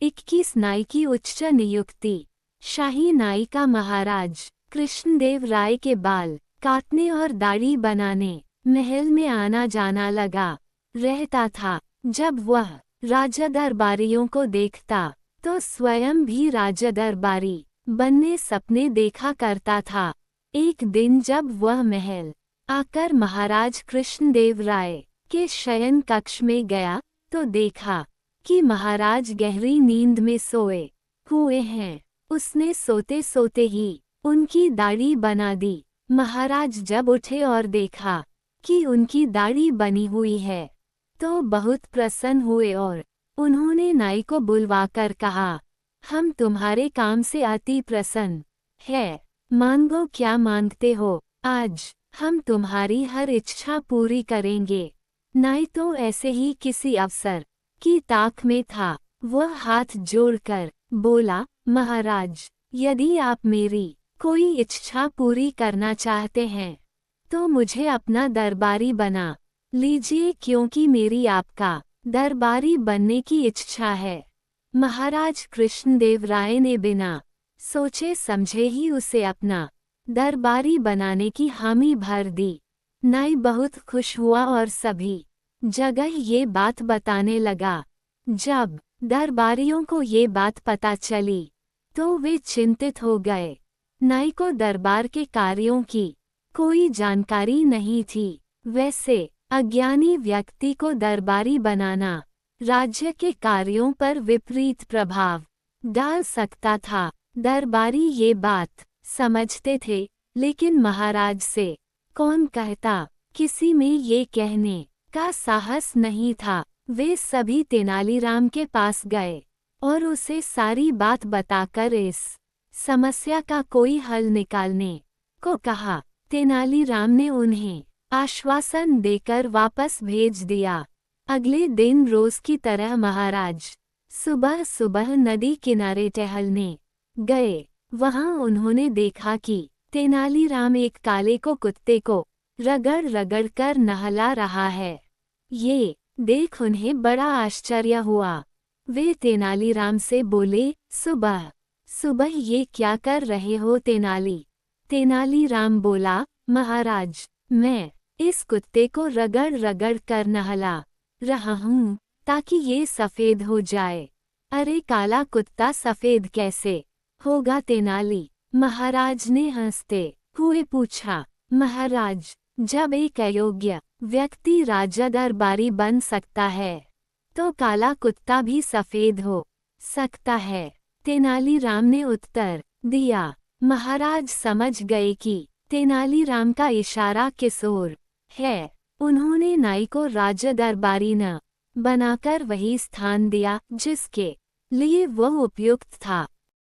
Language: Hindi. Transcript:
21 नाई की उच्च नियुक्ति। शाही नाई का महाराज कृष्णदेव राय के बाल काटने और दाढ़ी बनाने महल में आना जाना लगा रहता था। जब वह राजा दरबारियों को देखता तो स्वयं भी राजा दरबारी बनने सपने देखा करता था। एक दिन जब वह महल आकर महाराज कृष्णदेव राय के शयन कक्ष में गया तो देखा कि महाराज गहरी नींद में सोए हुए हैं। उसने सोते सोते ही उनकी दाढ़ी बना दी। महाराज जब उठे और देखा कि उनकी दाढ़ी बनी हुई है तो बहुत प्रसन्न हुए और उन्होंने नाई को बुलवाकर कहा, हम तुम्हारे काम से अति प्रसन्न है, मांगो क्या मांगते हो, आज हम तुम्हारी हर इच्छा पूरी करेंगे। नाई तो ऐसे ही किसी अफसर की ताक में था। वह हाथ जोड़कर बोला, महाराज, यदि आप मेरी कोई इच्छा पूरी करना चाहते हैं तो मुझे अपना दरबारी बना लीजिए, क्योंकि मेरी आपका दरबारी बनने की इच्छा है। महाराज कृष्णदेव राय ने बिना सोचे समझे ही उसे अपना दरबारी बनाने की हामी भर दी। नाई बहुत खुश हुआ और सभी जगह ये बात बताने लगा। जब दरबारियों को ये बात पता चली तो वे चिंतित हो गए। नाई को दरबार के कार्यों की कोई जानकारी नहीं थी। वैसे अज्ञानी व्यक्ति को दरबारी बनाना राज्य के कार्यों पर विपरीत प्रभाव डाल सकता था। दरबारी ये बात समझते थे, लेकिन महाराज से कौन कहता, किसी में ये कहने का साहस नहीं था। वे सभी तेनालीराम के पास गए और उसे सारी बात बताकर इस समस्या का कोई हल निकालने को कहा। तेनालीराम ने उन्हें आश्वासन देकर वापस भेज दिया। अगले दिन रोज की तरह महाराज सुबह सुबह नदी किनारे टहलने गए। वहां उन्होंने देखा कि तेनालीराम एक काले को कुत्ते को रगड़ रगड़ कर नहला रहा है। ये देख उन्हें बड़ा आश्चर्य हुआ। वे तेनालीराम से बोले, सुबह सुबह ये क्या कर रहे हो तेनाली? तेनालीराम बोला, महाराज, मैं इस कुत्ते को रगड़ रगड़ कर नहला रहा हूँ ताकि ये सफेद हो जाए। अरे काला कुत्ता सफेद कैसे होगा तेनाली? महाराज ने हंसते हुए पूछा। महाराज, जब एक अयोग्य व्यक्ति राजा दरबारी बन सकता है तो काला कुत्ता भी सफेद हो सकता है। तेनालीराम ने उत्तर दिया। महाराज समझ गए कि तेनालीराम का इशारा किस ओर है। उन्होंने नाई को राजा दरबारी न बनाकर वही स्थान दिया जिसके लिए वह उपयुक्त था।